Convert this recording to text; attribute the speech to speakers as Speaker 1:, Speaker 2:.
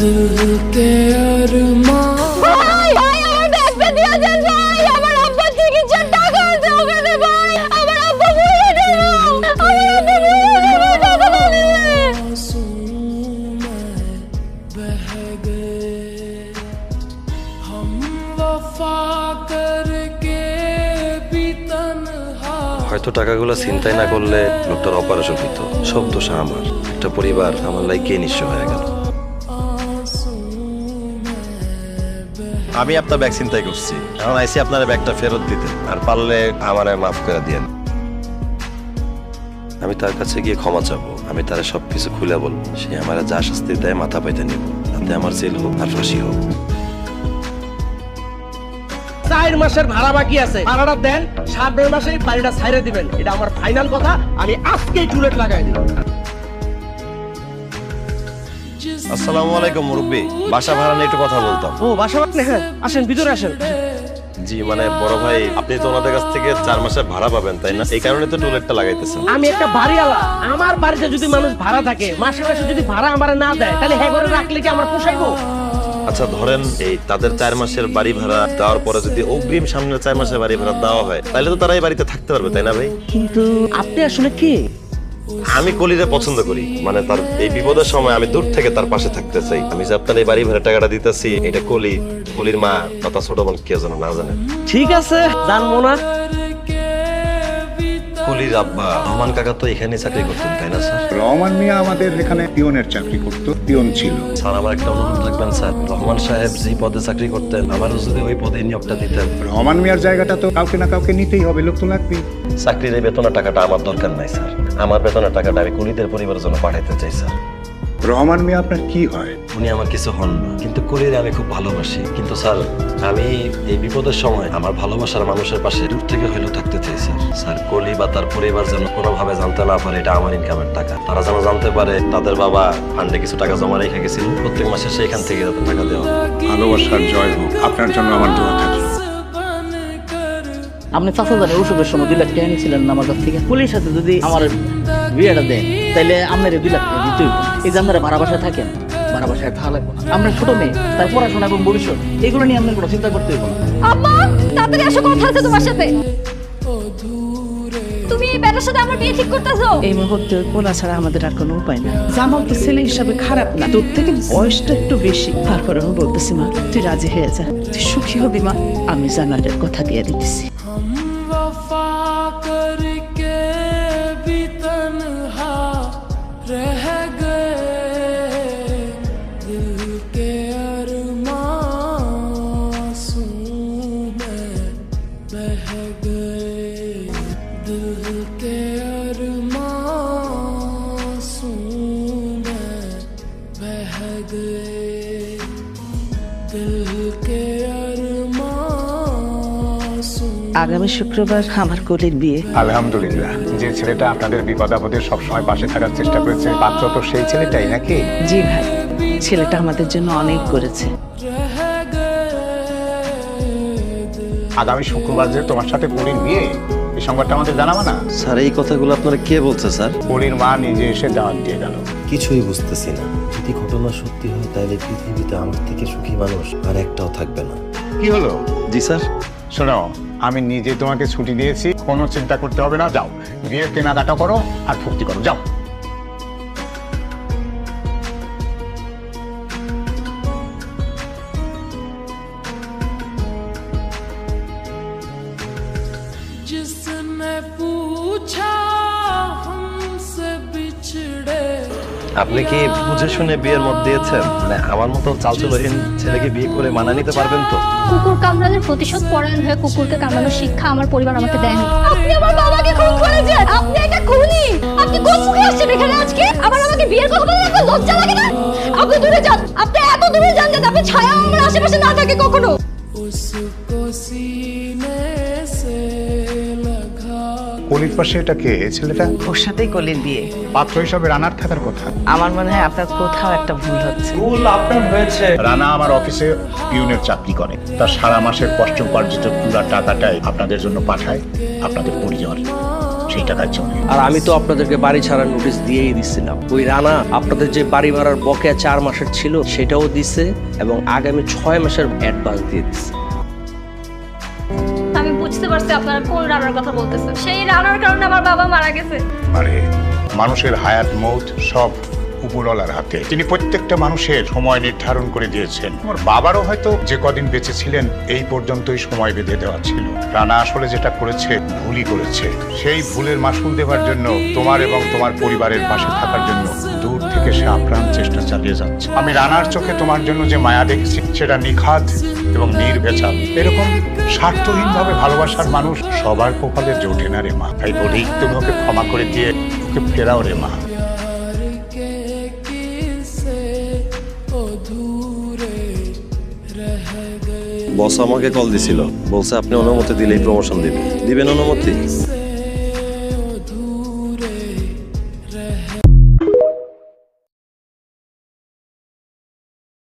Speaker 1: दिल के अरमान
Speaker 2: ভাই ভাই আমার ব্যাগটা দিয়ে দেন ভাই আমার আব্বা চিকিৎসার টাকা আছে ওখানে ভাই আমার আব্বা মরে গেল আমার আব্বা মরে গেল টাকা নেই
Speaker 1: मासूम में बह गए हम वफा करके भी तन्हा
Speaker 3: হয়তো টাকাগুলো চিন্তাই না করলে লোকটার অপারেশন হইতো। সব দোষ আমার। একটা পরিবার আমার লাইকে নিঃস্ব হয়ে গেল। আমি আপনার ব্যাগ চিন্তাই করছি, এখন আইসি আপনার ব্যাগটা ফেরত দিতে, আর পারলে আমারে মাফ করে দিয়েন। আমি তার কাছে গিয়ে ক্ষমা চাবো, আমি তার সবকিছু খুলে বলবো, সে আমার যা শাস্তি দেয় মাথা পাইতে নিব, তাতে আমার জেল হোক আর ফাঁসি হোক।
Speaker 4: 4 মাসের ভাড়া বাকি আছে, ভাড়াটা দেন, 7 মাসেই বাড়িটা ছাইরে দিবেন, এটা আমার ফাইনাল কথা। আমি আজকেই টুলেট লাগাই দিব।
Speaker 3: আসসালামু আলাইকুম মুরব্বি, বাসা ভাড়া নিয়ে একটু কথা বলতাম।
Speaker 4: ও বাসা বাড়ি, হ্যাঁ আসেন ভিতরে আসেন।
Speaker 3: জি মানে বড় ভাই, আপনি তো ওনাদের কাছ থেকে 4 মাসের ভাড়া পাবেন তাই না? এই কারণে তো টুলেটটা লাগাইতেছেন।
Speaker 4: আমি একটা বাড়িওয়ালা, আমার বাড়িতে যদি মানুষ ভাড়া থাকে, মাসে মাসে যদি ভাড়া আমার না দেয়, তাহলে হ্যাঁ করে রাখলে কি আমার পোষাইবো?
Speaker 3: আচ্ছা ধরেন এই তাদের 4 মাসের বাড়ি ভাড়া দেওয়ার পরে যদি অগ্রিম সামনে 4 মাসের বাড়ি ভাড়া দেওয়া হয়, তাহলে তো তারা এই বাড়িতে থাকতে পারবে তাই না ভাই?
Speaker 4: কিন্তু আপনি আসলে কে?
Speaker 3: আমি কলিরে পছন্দ করি, মানে তার এই বিপদের সময় আমি দূর থেকে তার পাশে থাকতে চাই। আমি যে আপনার এই বাড়ি ভাড়া টাকাটা দিতেছি, এটা কলির মা বা তার ছোট বোন কেউ যেন না জানে।
Speaker 4: ঠিক আছে, জানবো না।
Speaker 3: কলির আব্বা রহমান কাকা তো এখানে চাকরি করতেন তাই না স্যার?
Speaker 5: রহমান মিয়া আমাদের এখানে পিয়নের চাকরি করতো, পিয়ন ছিল।
Speaker 3: স্যার আমার একটা অনুরোধ রাখবেন স্যার, রহমান সাহেব যে পদে চাকরি করতেন আমারও যদি ওই পদে নিয়োগটা দিতেন।
Speaker 5: রহমান মিয়ার জায়গাটা তো কাউকে না কাউকে নিতেই হবে, লোক তো লাগবেই।
Speaker 3: চাকরির এই বেতনের টাকাটা আমার দরকার নাই স্যার, আমার বেতনের টাকাটা আমি কলিদের পরিবারের জন্য পাঠাইতে চাই স্যার।
Speaker 5: রহমান মিয়া আপনার কি হয়?
Speaker 3: উনি আমার কিছু হন না, কিন্তু কলিরে আমি খুব ভালোবাসি। কিন্তু স্যার আমি এই বিপদের সময় আমার ভালোবাসার মানুষের পাশে দূর থেকে হলেও থাকতে চাই স্যার। স্যার কলি বা তার পরিবার যেন কোনোভাবে জানতে না পারে এটা আমার ইনকামের টাকা। তারা যেন জানতে পারে তাদের বাবা ফান্ডে কিছু টাকা জমা রেখে গেছিল, প্রত্যেক মাসে সেইখান থেকে যাতে টাকা দেওয়া।
Speaker 5: ভালোবাসার জয় হোক, আপনার জন্য আমার দোয়া থাকলো।
Speaker 6: আপনি চাচাজানের অসুখের সময় 2 লাখ টাকা নিয়েছিলেন না আমার কাছ থেকে। পুলিশ সাথে যদি আমার বিয়েটা দেয় তাহলে আপনার 2 লাখ টাকা দিতে হইব। এই যে আপনারা ভাড়া বাসায় থাকেন, ভাড়া বাসায় থাকা লাগবে না। আমরা ছোট মেয়ে, তার পড়াশোনা এবং ভবিষ্যৎ এগুলো নিয়ে আপনার কোনো চিন্তা করতে হইব না।
Speaker 2: আম্মা তাড়াতাড়ি এসো, কথা আছে তোমার সাথে। তুমি এই বেটার সাথে আমার বিয়ে ঠিক করতেছো?
Speaker 7: এই মুহূর্তে পোলা ছাড়া আমাদের আর কোনো উপায় না। জামাল তো ছেলে হিসাবে খারাপ না, তোর থেকে বয়সটা একটু বেশি। তারপরে আমি বলতেছি মা তুই রাজি হয়ে যা, তুই সুখী হবি মা। আমি জানালের কথা দিয়ে দিতেছি।
Speaker 1: हम वफा करके भी तन्हा रह गए दिल के अरमासूम में बह गए दिल के अरमासूम में बह गए दिल के
Speaker 7: আগামী শুক্রবার আমার কোলের বিয়ে।
Speaker 5: আলহামদুলিল্লাহ, যে ছেলেটা আপনাদের বিপদ আপদে সবসময় পাশে থাকার চেষ্টা করেছে, পাত্র তো সেই ছেলেটাই নাকি?
Speaker 7: জি ভাই, ছেলেটা আমাদের জন্য অনেক করেছে।
Speaker 5: আগামী শুক্রবার যে তোমার সাথে পরির বিয়ে, এই সংবাদটা আমাদের জানাবো না?
Speaker 3: স্যার এই কথাগুলো আপনারা কে বলছে স্যার?
Speaker 5: পরির মা নিজে এসে দাওয়াত দিয়ে গেল।
Speaker 3: কিছুই বুঝতেছি না। যদি ঘটনা সত্যি হয় তাহলে পৃথিবীতে আমার থেকে সুখী মানুষ আর একটাও থাকবে না।
Speaker 5: কি হলো?
Speaker 3: জি স্যার।
Speaker 5: শোনো, আমি নিজে তোমাকে ছুটি দিয়েছি, কোনো চিন্তা করতে হবে না। যাও বিয়ের কেনাকাটা করো আর ফুর্তি করো, যাও।
Speaker 1: जिसने पूछा हमसे बिछड़े
Speaker 3: আপনি কি বুঝে শুনে বিয়ের মত দিয়েছেন? মানে আমার মতো চালচলহীন ছেলেকে বিয়ে করে মানা নিতে পারবেন তো?
Speaker 2: কুকুর কামড়ানোর প্রতিশোধ পরায়ণ হয়ে কুকুরকে কামড়ানোর শিক্ষা আমার পরিবার আমাকে দেয়নি। আপনি আমার বাবাকে খুন করেছেন, আপনি একটা খুনি। আপনি কোন মুখে আসছেন এখানে আজকে? আবার আমাকে বিয়ের কথা বলে আপনার লজ্জা লাগে না? আপনি দূরে যান, আপনি এত দূরে যান যে আপনি ছায়া আমার আশেপাশে না থাকে কখনো।
Speaker 1: उसको सीने से लगा
Speaker 5: কলির পাশে এটা কে? ছেলেটা
Speaker 7: ওর সাথেই কোলের বিয়ে।
Speaker 5: পাত্র হিসাবে রানার থাকার কথা।
Speaker 7: আমার মনে হয় আপনার কোথাও একটা ভুল হচ্ছে।
Speaker 5: রানা আমার অফিসে পিয়নের চাকরি করে, তার সারা মাসের কষ্ট উপার্জিত পুরো টাকাটাই আপনাদের জন্য পাঠায় আপনাদের পরিবার। সেই টাকায় চলে।
Speaker 4: আর আমি তো আপনাদেরকে বাড়ি ছাড়ার নোটিশ দিয়েই দিচ্ছিলাম। ওই রানা আপনাদের যে বাড়ি ভাড়ার বকেয়া 4 মাসের ছিল সেটাও দিছে এবং আগামী 6 মাসের অ্যাডভান্স দিয়ে দিচ্ছে।
Speaker 2: আমি বুঝতে পারছি আপনারা কোন রানার কথা বলতেছেন। সেই রানার কারণে আমার বাবা মারা গেছে।
Speaker 5: মানে মানুষের হায়াত মৌত সব উপরওয়ালার হাতে। তিনি প্রত্যেকটা মানুষের সময় নির্ধারণ করে দিয়েছেন। আমার বাবারও হয়তো যে কদিন বেঁচে ছিলেন এই পর্যন্তই সময় বেঁধে দেওয়া ছিল। রানা আসলে যেটা করেছে ভুলই করেছে। সেই ভুলের মাসুল দেওয়ার জন্য তোমার এবং তোমার পরিবারের পাশে থাকার জন্য দূর থেকে সে আপ্রাণ চেষ্টা চালিয়ে যাচ্ছে। আমি রানার চোখে তোমার জন্য যে মায়া দেখেছি সেটা নিখাদ এবং নির্ভেজাল। এরকম স্বার্থহীনভাবে ভালোবাসার মানুষ সবার কপালে জোটে না রে মা। তাই বলি তুমি ওকে ক্ষমা করে দিয়ে ওকে ফেরাও রে মা।
Speaker 3: বস আমাকে কল দিছিল, বলছে আপনি অনুমতি দিলেই প্রমোশন দিবেন। দিবেন অনুমতি?